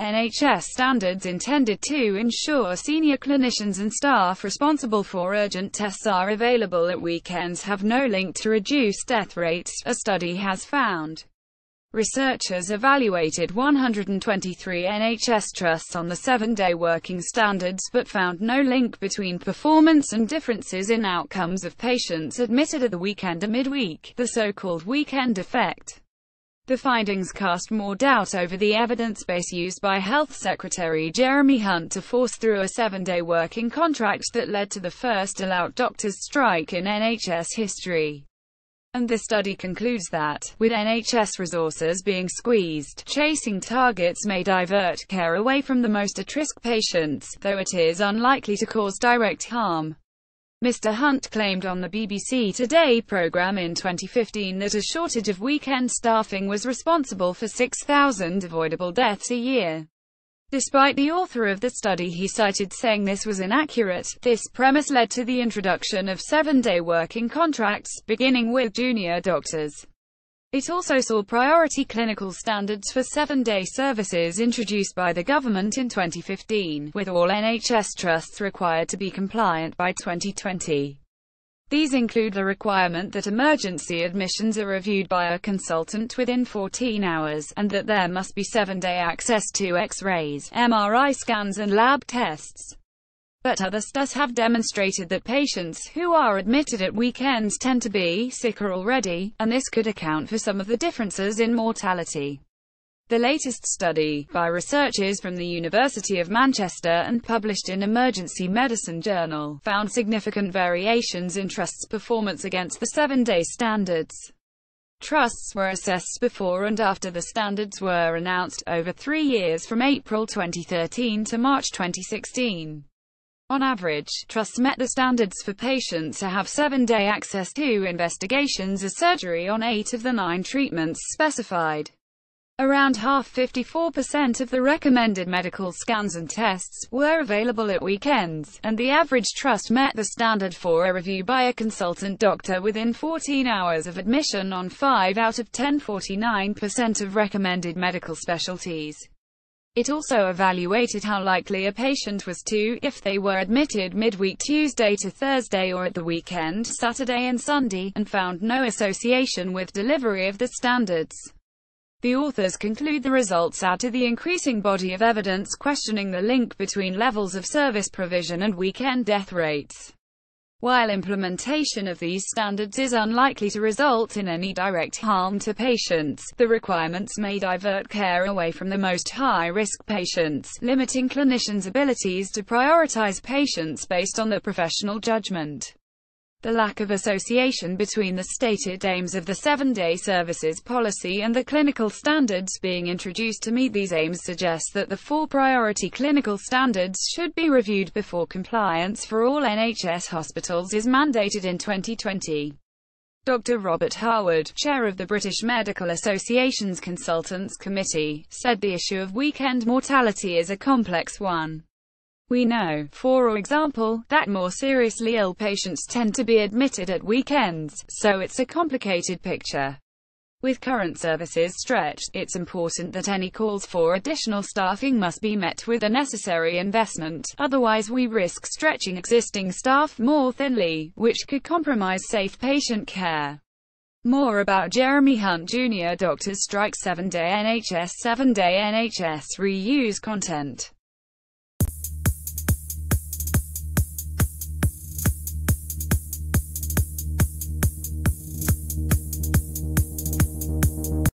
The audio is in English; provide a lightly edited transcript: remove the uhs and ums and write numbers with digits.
NHS standards intended to ensure senior clinicians and staff responsible for urgent tests are available at weekends have no link to reduced death rates, a study has found. Researchers evaluated 123 NHS trusts on the 7-day working standards but found no link between performance and differences in outcomes of patients admitted at the weekend or midweek, the so-called weekend effect. The findings cast more doubt over the evidence base used by Health Secretary Jeremy Hunt to force through a 7-day working contract that led to the first all-out doctors' strike in NHS history. And the study concludes that, with NHS resources being squeezed, chasing targets may divert care away from the most at-risk patients, though it is unlikely to cause direct harm. Mr. Hunt claimed on the BBC Today programme in 2015 that a shortage of weekend staffing was responsible for 6,000 avoidable deaths a year. Despite the author of the study he cited saying this was inaccurate, this premise led to the introduction of 7-day working contracts, beginning with junior doctors. It also saw priority clinical standards for 7-day services introduced by the government in 2015, with all NHS trusts required to be compliant by 2020. These include the requirement that emergency admissions are reviewed by a consultant within 14 hours, and that there must be 7-day access to X-rays, MRI scans and lab tests. But other studies have demonstrated that patients who are admitted at weekends tend to be sicker already, and this could account for some of the differences in mortality. The latest study, by researchers from the University of Manchester and published in Emergency Medicine Journal, found significant variations in trusts' performance against the 7-day standards. Trusts were assessed before and after the standards were announced, over 3 years from April 2013 to March 2016. On average, trusts met the standards for patients to have 7-day access to investigations or surgery on 8 of the 9 treatments specified. Around half, 54% of the recommended medical scans and tests, were available at weekends, and the average trust met the standard for a review by a consultant doctor within 14 hours of admission on 5 out of 10, 49% of recommended medical specialties. It also evaluated how likely a patient was to, if they were admitted midweek Tuesday to Thursday or at the weekend Saturday and Sunday, and found no association with delivery of the standards. The authors conclude the results add to the increasing body of evidence questioning the link between levels of service provision and weekend death rates. While implementation of these standards is unlikely to result in any direct harm to patients, the requirements may divert care away from the most high-risk patients, limiting clinicians' abilities to prioritize patients based on their professional judgment. The lack of association between the stated aims of the 7-day services policy and the clinical standards being introduced to meet these aims suggests that the 4 priority clinical standards should be reviewed before compliance for all NHS hospitals is mandated in 2020. Dr. Robert Harwood, chair of the British Medical Association's Consultants Committee, said the issue of weekend mortality is a complex one. We know, for example, that more seriously ill patients tend to be admitted at weekends, so it's a complicated picture. With current services stretched, it's important that any calls for additional staffing must be met with the necessary investment, otherwise we risk stretching existing staff more thinly, which could compromise safe patient care. More about Jeremy Hunt Jr. Doctors Strike 7-Day NHS 7-Day NHS Reuse Content.